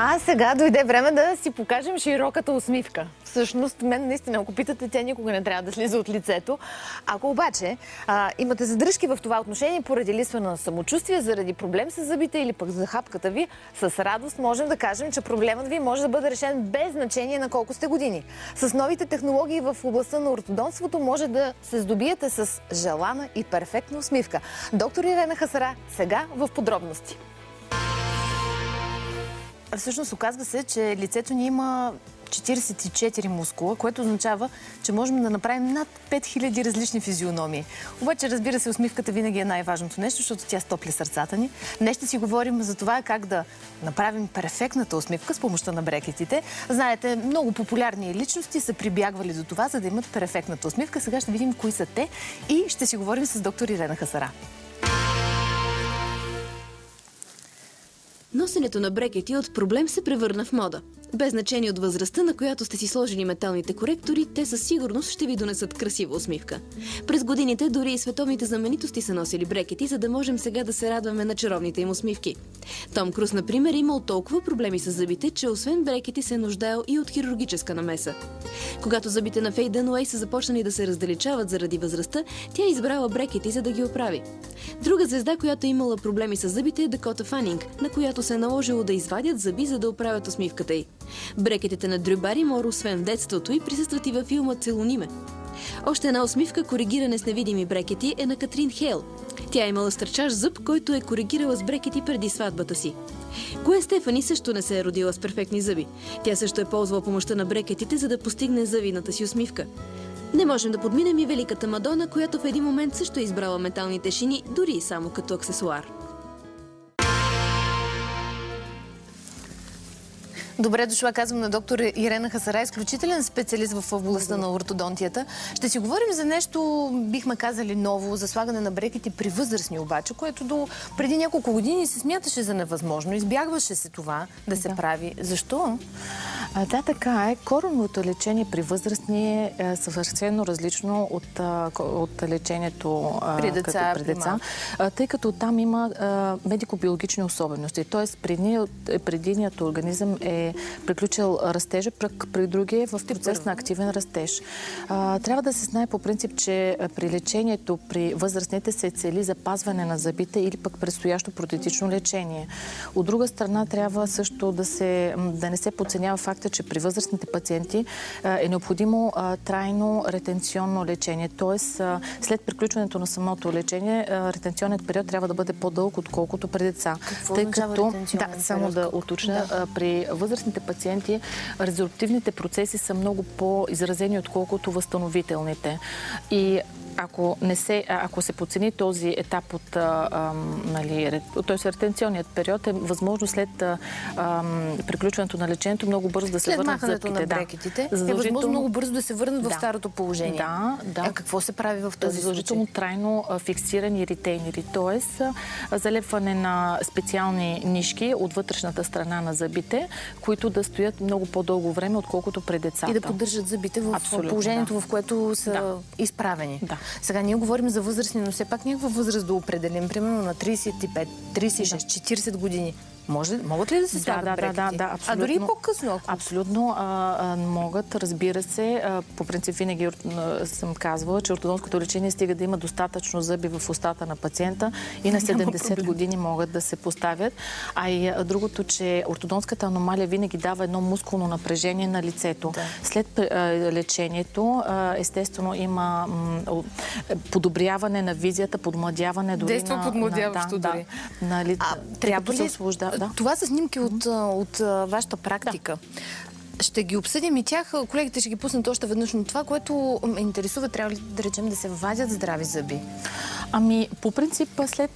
А сега дойде време да си покажем широката усмивка. Всъщност, мен наистина, ако питате, тя никога не трябва да слиза от лицето. Ако обаче имате задръжки в това отношение поради липса на самочувствие, заради проблем с зъбите или пък за хапката ви, с радост можем да кажем, че проблемът ви може да бъде решен без значение на колко сте години. С новите технологии в областта на ортодонтството може да се здобиете с желана и перфектна усмивка. Доктор Ирена Хасара, сега в подробности. Всъщност оказва се, че лицето ни има 44 мускула, което означава, че можем да направим над 5000 различни физиономии. Обаче, разбира се, усмивката винаги е най-важното нещо, защото тя стопли сърцата ни. Днес ще си говорим за това как да направим перфектната усмивка с помощта на брекетите. Знаете, много популярни личности са прибягвали до това, за да имат перфектната усмивка. Сега ще видим кои са те и ще си говорим с доктор Ирена Хасара. Носенето на брекети от проблем се превърна в мода. Без значение от възрастта, на която сте си сложили металните коректори, те със сигурност ще ви донесат красива усмивка. През годините дори и световните знаменитости са носили брекети, за да можем сега да се радваме на чаровните им усмивки. Том Круз, например, имал толкова проблеми с зъбите, че освен брекети се е нуждаел и от хирургическа намеса. Когато зъбите на Фей Дънуей са започнали да се раздалечават заради възрастта, тя е избрала брекети, за да ги оправи. Друга звезда, която е имала проблеми с зъбите, е Дакота Фанинг, на която се е наложило да извадят зъби, за да оправят усмивката й. Брекетите на Дрю Баримор, освен в детството й, присъстват и във филма Целуниме. Още една усмивка, коригиране с невидими брекети, е на Катрин Хейл. Тя е имала стърчащ зъб, който е коригирала с брекети преди сватбата си. Гуен Стефани също не се е родила с перфектни зъби. Тя също е ползвала помощта на брекетите, за да постигне завидната си усмивка. Не можем да подминем и великата Мадона, която в един момент също е избрала металните шини, дори и само като аксесуар. Добре дошла, казвам на доктор Ирена Хасара, изключителен специалист в областта на ортодонтията. Ще си говорим за нещо, бихме казали, ново, за слагане на брекети при възрастни обаче, което до преди няколко години се смяташе за невъзможно. Избягваше се това да се прави. Защо? Да, така е. Кореновото лечение при възрастни е съвършено различно от лечението при деца, тъй като там има медико-биологични особености. Тоест, предният организъм е приключил растежа, при другия е в процес на активен растеж. Трябва да се знае по принцип, че при лечението при възрастните се цели запазване на зъбите или пък предстоящо протетично лечение. От друга страна, трябва също да не се подценява факта, че при възрастните пациенти е необходимо трайно ретенционно лечение. Тоест, след приключването на самото лечение, ретенционният период трябва да бъде по-дълъг, отколкото при деца. Какво означава ретенционен период? Само да уточня, при възрастните пациенти резорптивните процеси са много по-изразени, отколкото възстановителните. И ако се подцени този етап от ретенционният период, е възможно след приключването на лечението много бързо да се върнат зъбките. След махането на брекетите е възможно много бързо да се върнат в старото положение. Да. Какво се прави в този задължително случай? трайно фиксирани ретейнери, т.е. залепване на специални нишки от вътрешната страна на зъбите, които да стоят много по-дълго време, отколкото при децата. И да поддържат зъбите в положението, в което са изправени. Да. Сега ние говорим за възрастни, но все пак някаква възраст да определим, примерно на 35, 36, 40 години. Могат ли да се слагат брекети? Да, абсолютно. А дори и по-късно? Абсолютно могат, разбира се. По принцип винаги съм казвала, че ортодонското лечение стига да има достатъчно зъби в устата на пациента и на 70 години могат да се поставят. А и другото, че ортодонската аномалия винаги дава едно мускулно напрежение на лицето. Да. След лечението, естествено, има подобряване на визията, подмладяване дори действа подмладяващо дори. Трябва да се освобождава. Да. Това са снимки от вашата практика. Да. Ще ги обсъдим и тях. Колегите ще ги пуснат още веднъж, но това, което ме интересува, трябва ли да речем да се вадят здрави зъби? По принцип, след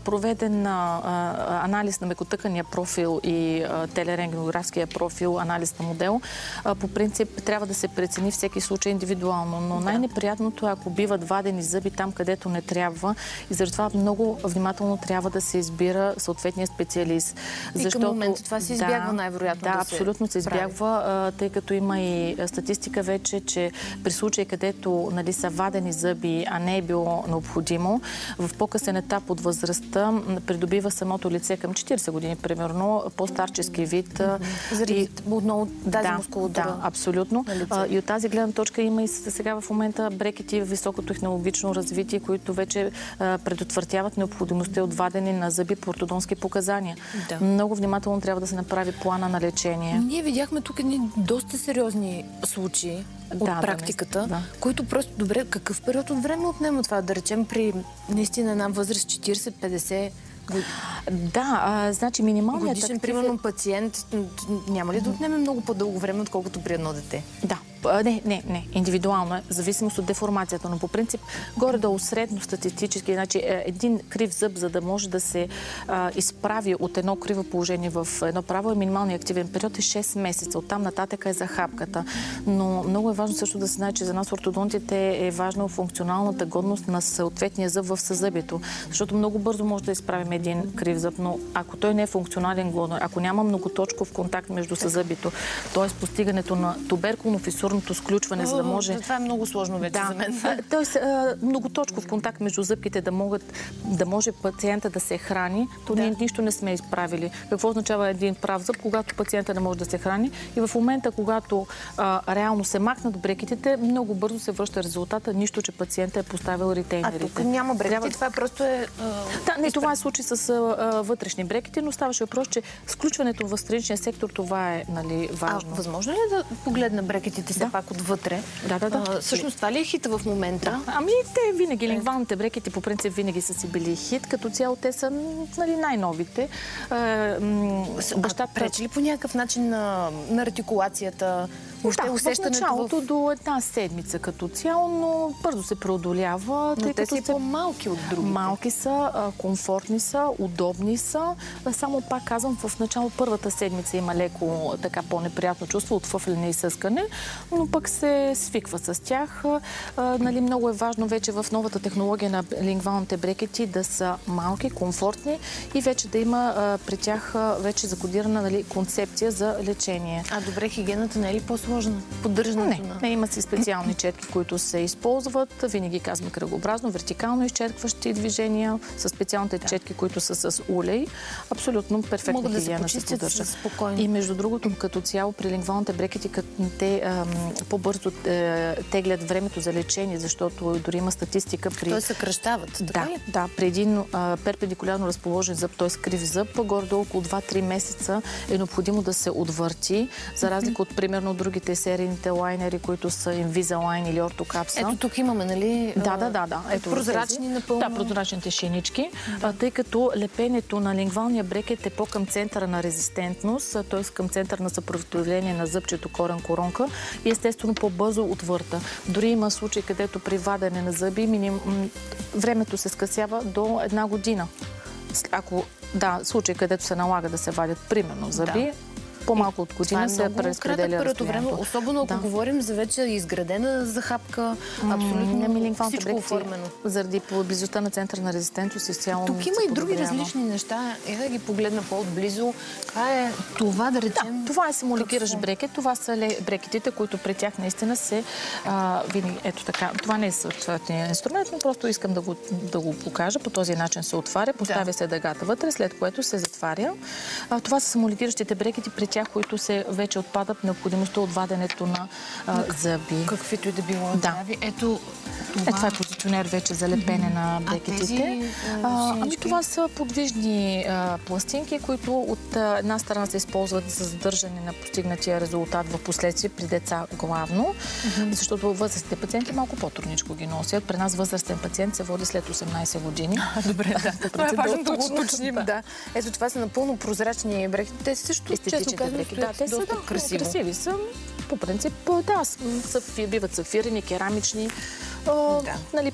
проведен анализ на мекотъкания профил и телерентгенографския профил, анализ на модел, по принцип трябва да се прецени всеки случай индивидуално. Но най-неприятното е, ако биват вадени зъби там, където не трябва. И заради това много внимателно трябва да се избира съответния специалист. И към момента това се избягва най-вероятно да се абсолютно се избягва, тъй като има и статистика вече, че при случаи, където са вадени зъби, а не е било необходимо, по-късно, в по-късен етап от възрастта, придобива самото лице към 40 години, примерно, по-старчески вид. Заради отново тази мускулатура. Да, абсолютно. И от тази гледна точка има и сега в момента брекети високотехнологично развитие, които вече предотвратяват необходимостта от вадене на зъби по ортодонски показания. Да. Много внимателно трябва да се направи плана на лечение. Ние видяхме тук едни доста сериозни случаи от практиката, които просто добре, какъв период от време отнема това, да речем при наистина една възраст 40-50 години? Да, значи минималният годишен, примерно, пациент няма ли да отнеме много по-дълго време, отколкото при едно дете? Да. Не. Индивидуално е, в зависимост от деформацията, но по принцип горе-долу средно статистически, значи един крив зъб, за да може да се изправи от едно криво положение в едно право, минималният активен период е 6 месеца. Оттам нататък е за хапката. Но много е важно също да се знае, че за нас ортодонтите е важна функционалната годност на съответния зъб в съзъбието. Защото много бързо може да изправим един крив зъб, но ако той не е функционален годно, ако няма многоточков контакт между съзъбието, т.е. постигането на туберкулно-фисурното сключване, за да може... Това е много сложно вече за мен. Тоест, многоточков контакт между зъбките, да може пациента да се храни, то ние нищо не сме изправили. Какво означава един прав зъб, когато пациента не може да се храни? И в момента, когато реално се махнат брекетите, много бързо се връща резултата, нищо, че пациента е поставил ретейнерите. А тук няма брекети, това просто е... това е случай с вътрешни брекети, но ставаше въпрос, че сключването в страничния сектор, това е важно. Възможно ли да погледна брекетите все пак отвътре? Да. Всъщност това ли е хита в момента? Те винаги, лингвалните брекети по принцип винаги са си били хит. Като цяло те са най-новите. Пречи ли по някакъв начин на артикулацията? В началото до една седмица като цяло, но бързо се преодолява. Но те са по-малки от другите. Малки са, комфортни са, удобни са. Само пак казвам, в начало първата седмица има леко така по-неприятно чувство от фъфлене и съскане, но пък се свиква с тях. Много е важно вече в новата технология на лингвалните брекети да са малки, комфортни и вече да има при тях вече закодирана концепция за лечение. Добре, хигиената не е ли по-сложна? Поддържането Не, има си специални четки, които се използват. Винаги казваме кръгообразно, вертикално изчеркващи движения, с специалните четки, които са с улей. Абсолютно перфектна хигиена се поддържа. И между другото, като цяло при лингвалните брекети, те по-бързо теглят времето за лечение, защото дори има статистика при... Той съкращават, така ли? Да, при един перпендикулярно разположен зъб, т.е. крив зъб, горе-долу около 2-3 месеца е необходимо да се отвърти, за разлика от примерно другите серийните лайнери, които са Invisalign или ортокапса. Ето тук имаме, нали? Да. Ето прозрачни напълно. Да, прозрачните шинички. Тъй като лепенето на лингвалния брекет е по-към центъра на резистентност, т.е. към център на съпротивление на зъбчето корен-коронка и естествено по-бързо отвърта. Дори има случаи, където при вадене на зъби времето се скъсява до една година. Случай, където се налага да се вадят примерно зъби, по-малко от година се преразпределя разстоянието. Особено ако говорим за вече изградена захапка, абсолютно всичко оформено. Заради близостта на центъра на резистентност изцяло. Тук има и други различни неща. Да ги погледна по-отблизо. Това да речем... Това е симуликиращ брекет. Това са брекетите, които при тях наистина се... Ето така. Това не е съответният инструмент, но просто искам да го покажа. По този начин се отваря, поставя се дъгата вътре, след което се затваря. Това са симуликиращите брекети при тях, които се вече отпадат необходимостта от ваденето на зъби. Каквито и да било здрави. Ето това е позиционер вече за лепене на брекетите. Това са подвижни пластинки, които от една страна се използват за задържане на постигнатия резултат в последствие при деца главно, защото възрастните пациенти малко по-трудничко ги носят. При нас възрастен пациент се води след 18 години. Добре, това е важно да го уточним. Ето това са напълно прозрачни брекети. Те също често казвам, те са красиви са. По принцип, биват сафирени, керамични.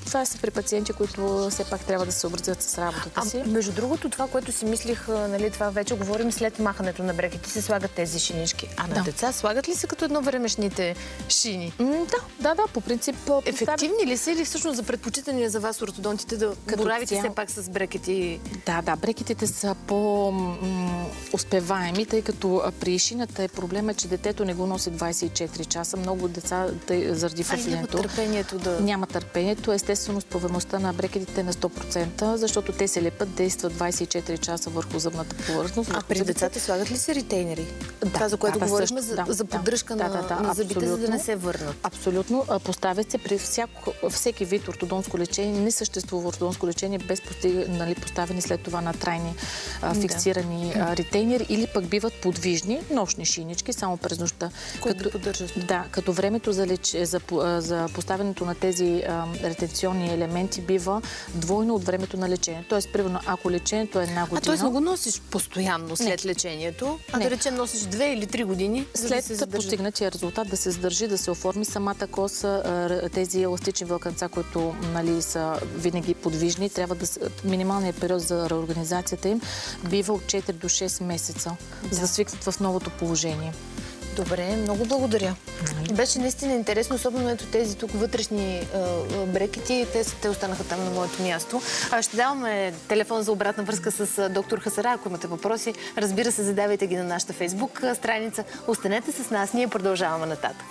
Това са при пациенти, които все пак трябва да се съобразят с работата си. Между другото, това, което си мислих, това вече говорим след махането на брекети, се слагат тези шинички. На деца слагат ли се като едновремешните шини? Да, по принцип. Ефективни ли са или всъщност за предпочитания за вас ортодонтите да боравите все пак с брекети? Да, брекетите са по-успеваеми, тъй като при шината е проблема, че детето не го носи 24 часа. Много деца заради фъфлянето няма няма търпението. Естествено, успеваемостта на брекетите е на 100%, защото те се лепат, действат 24 часа върху зъбната повърхност. А при децата слагат ли се ретейнери? Това, за което говорихме, за поддръжка на зъбите, за да не се върнат. Абсолютно. Поставят се при всеки вид ортодонско лечение. Не съществува ортодонско лечение без поставени след това на трайни фиксирани ретейнери или пък биват подвижни, нощни шинички, само през нощта. Които поддържат. Да, като времето за поставянето на тези ретенционни елементи бива двойно от времето на лечение. Тоест, примерно, ако лечението е една година... Тоест не го носиш постоянно след лечението, да речем носиш 2 или 3 години, след постигнатия резултат да се задържи, да се оформи самата коса, тези еластични вълканца, които са винаги подвижни, трябва да минималният период за реорганизацията им бива от 4 до 6 месеца, за да свикнат в новото положение. Добре, много благодаря. Беше наистина интересно, особено ето тези тук вътрешни брекети. Те останаха там на моето място. Ще даваме телефон за обратна връзка с доктор Хасара. Ако имате въпроси, разбира се, задавайте ги на нашата Фейсбук страница. Останете с нас, ние продължаваме нататък.